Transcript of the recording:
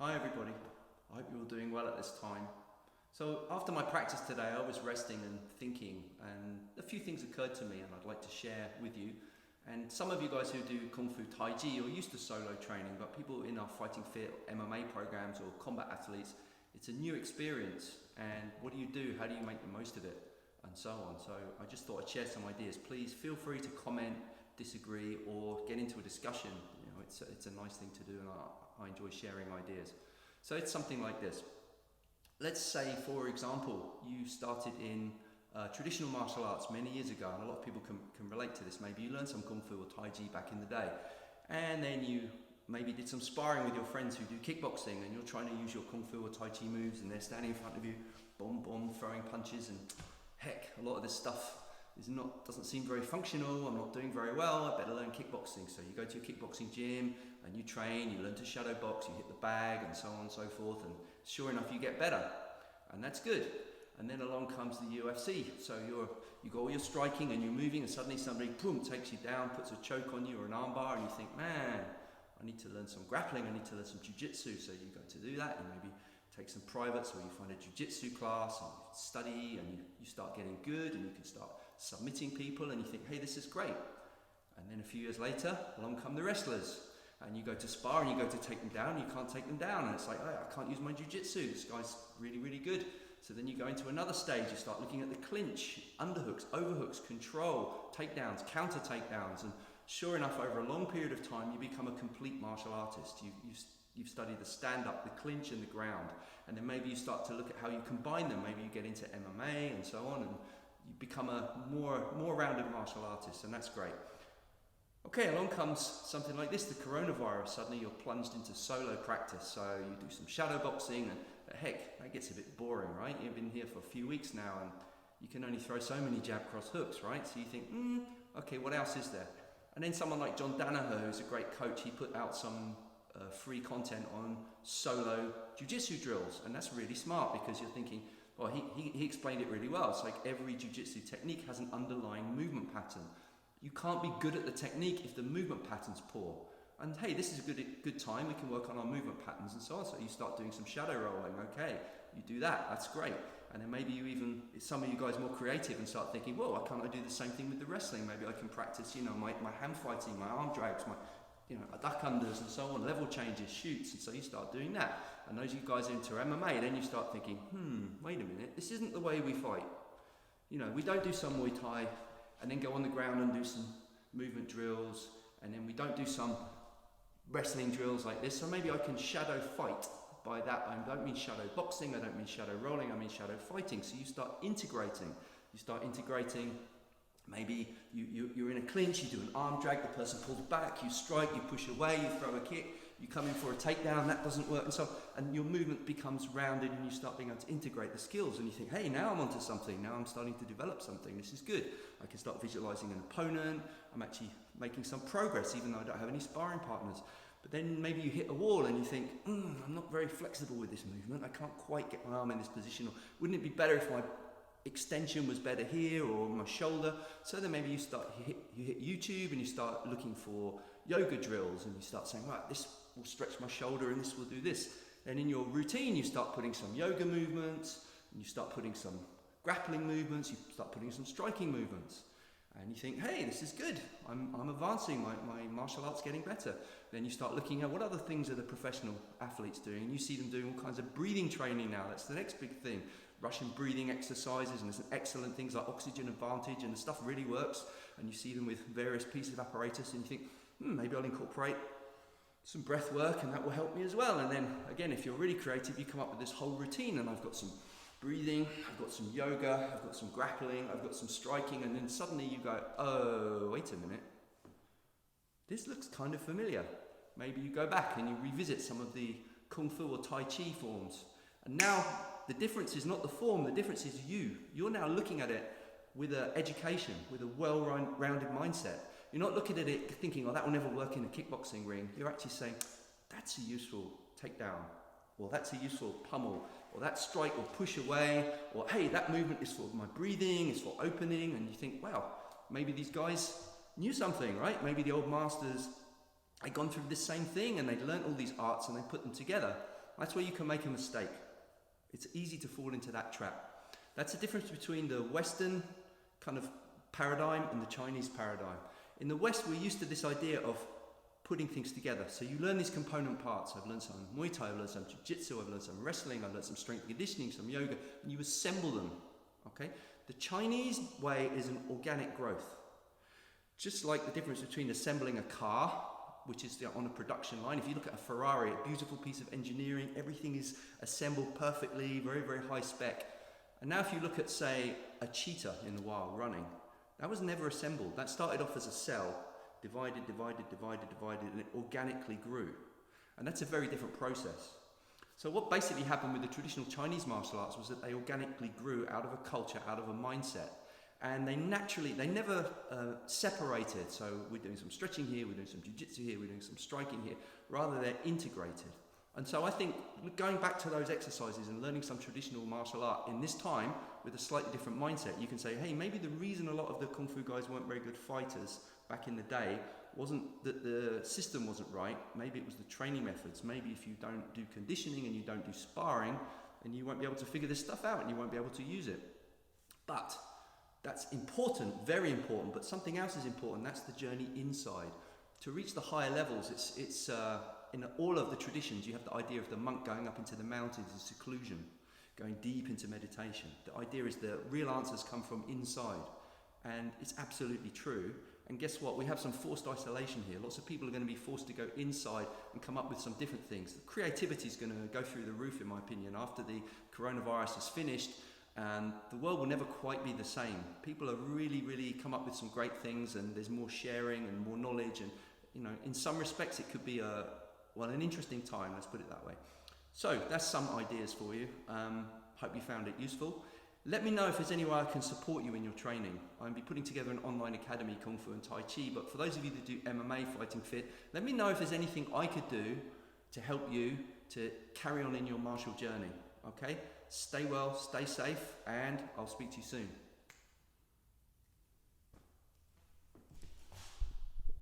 Hi everybody, I hope you're all doing well at this time. So after my practice today I was resting and thinking, and a few things occurred to me and I'd like to share with you. And some of you guys who do Kung Fu Tai Chi are used to solo training, but people in our Fighting Fit MMA programs or combat athletes, it's a new experience, and what do you do? How do you make the most of it? And so on. So I just thought I'd share some ideas. Please feel free to comment, disagree, or get into a discussion. You know, it's a nice thing to do, and I enjoy sharing ideas. So it's something like this. Let's say, for example, you started in traditional martial arts many years ago, and a lot of people can relate to this. Maybe you learned some Kung Fu or Tai Chi back in the day, and then you maybe did some sparring with your friends who do kickboxing, and you're trying to use your Kung Fu or Tai Chi moves, and they're standing in front of you, boom, boom, throwing punches, and heck, a lot of this stuff doesn't seem very functional. I'm not doing very well. I better learn kickboxing. So you go to your kickboxing gym and you train, you learn to shadow box, you hit the bag and so on and so forth, and sure enough you get better, and that's good. And then along comes the UFC. So you got all your striking and you're moving, and suddenly somebody boom takes you down, puts a choke on you or an armbar, and you think, man, I need to learn some grappling, I need to learn some jiu-jitsu. So you go to do that, you maybe take some privates, or you find a jiu-jitsu class and you study, and you start getting good, and you can start submitting people, and you think, hey, this is great. And then a few years later, along come the wrestlers, and you go to spar and you go to take them down, and you can't take them down, and it's like, oh, I can't use my jiu-jitsu, this guy's really, really good. So then you go into another stage, you start looking at the clinch, underhooks, overhooks, control, takedowns, counter takedowns, and sure enough, over a long period of time, you become a complete martial artist. You've studied the stand-up, the clinch, and the ground, and then maybe you start to look at how you combine them. Maybe you get into MMA and so on, and you become a more rounded martial artist, and that's great. Okay, along comes something like this, the coronavirus. Suddenly you're plunged into solo practice, so you do some shadow boxing, and heck, that gets a bit boring, right? You've been here for a few weeks now, and you can only throw so many jab cross hooks, right? So you think, okay, what else is there? And then someone like John Danaher, who's a great coach, he put out some free content on solo jiu-jitsu drills, and that's really smart, because you're thinking, well, he explained it really well. It's like every jiu-jitsu technique has an underlying movement pattern. You can't be good at the technique if the movement pattern's poor. And hey, this is a good time, we can work on our movement patterns and so on. So you start doing some shadow rolling, okay, you do that, that's great. And then maybe some of you guys more creative and start thinking, well, why can't I do the same thing with the wrestling? Maybe I can practice, my hand fighting, my arm drags, my duck unders and so on, level changes, shoots, and so you start doing that. And those of you guys into MMA, then you start thinking, wait a minute, this isn't the way we fight. We don't do some Muay Thai and then go on the ground and do some movement drills, and then we don't do some wrestling drills like this, so maybe I can shadow fight. By that, I don't mean shadow boxing, I don't mean shadow rolling, I mean shadow fighting. So you start integrating. Maybe you're in a clinch, you do an arm drag, the person pulls back, you strike, you push away, you throw a kick, you come in for a takedown, that doesn't work, and your movement becomes rounded, and you start being able to integrate the skills, and you think, hey, now I'm onto something, now I'm starting to develop something, this is good. I can start visualizing an opponent, I'm actually making some progress, even though I don't have any sparring partners. But then maybe you hit a wall and you think, I'm not very flexible with this movement, I can't quite get my arm in this position, or wouldn't it be better if my extension was better here, or my shoulder? So then maybe you hit YouTube and you start looking for yoga drills, and you start saying, right, this will stretch my shoulder and this will do this. Then in your routine you start putting some yoga movements, and you start putting some grappling movements, you start putting some striking movements, and you think, hey, this is good, I'm advancing, my martial art's getting better. Then you start looking at what other things are the professional athletes doing, and you see them doing all kinds of breathing training now. That's the next big thing. Russian breathing exercises, and there's excellent things like Oxygen Advantage, and the stuff really works, and you see them with various pieces of apparatus, and you think, maybe I'll incorporate some breath work, and that will help me as well. And then again, if you're really creative, you come up with this whole routine, and I've got some breathing, I've got some yoga, I've got some grappling, I've got some striking, and then suddenly you go, oh, wait a minute, this looks kind of familiar. Maybe you go back and you revisit some of the Kung Fu or Tai Chi forms, and now the difference is not the form, the difference is you. You're now looking at it with an education, with a well-rounded mindset. You're not looking at it thinking, oh, that will never work in a kickboxing ring. You're actually saying, that's a useful takedown, or that's a useful pummel, or that strike or push away, or hey, that movement is for my breathing, it's for opening, and you think, wow, maybe these guys knew something, right? Maybe the old masters had gone through this same thing, and they'd learnt all these arts and they put them together. That's where you can make a mistake. It's easy to fall into that trap. That's the difference between the Western kind of paradigm and the Chinese paradigm. In the West, we're used to this idea of putting things together. So you learn these component parts. I've learned some Muay Thai, I've learned some Jiu-Jitsu, I've learned some wrestling, I've learned some strength and conditioning, some yoga, and you assemble them, okay? The Chinese way is an organic growth. Just like the difference between assembling a car, which is on a production line. If you look at a Ferrari, a beautiful piece of engineering, everything is assembled perfectly, very, very high spec. And now if you look at, say, a cheetah in the wild running, that was never assembled. That started off as a cell, divided, and it organically grew. And that's a very different process. So what basically happened with the traditional Chinese martial arts was that they organically grew out of a culture, out of a mindset. And they never separated. So we're doing some stretching here, we're doing some jiu-jitsu here, we're doing some striking here. Rather, they're integrated. And so I think going back to those exercises and learning some traditional martial art in this time with a slightly different mindset, you can say, hey, maybe the reason a lot of the Kung Fu guys weren't very good fighters back in the day wasn't that the system wasn't right. Maybe it was the training methods. Maybe if you don't do conditioning and you don't do sparring, then you won't be able to figure this stuff out and you won't be able to use it. But that's important, very important, but something else is important. That's the journey inside. To reach the higher levels, it's in all of the traditions, you have the idea of the monk going up into the mountains in seclusion, going deep into meditation. The idea is the real answers come from inside. And it's absolutely true. And guess what? We have some forced isolation here. Lots of people are going to be forced to go inside and come up with some different things. The creativity is going to go through the roof, in my opinion, after the coronavirus is finished. And the world will never quite be the same. People are really come up with some great things, and there's more sharing and more knowledge. And, you know, in some respects, it could be an interesting time, let's put it that way. So that's some ideas for you. Hope you found it useful. Let me know if there's any way I can support you in your training. I'll be putting together an online academy, Kung Fu and Tai Chi, but for those of you that do MMA, Fighting Fit, let me know if there's anything I could do to help you to carry on in your martial journey, okay? Stay well, stay safe, and I'll speak to you soon.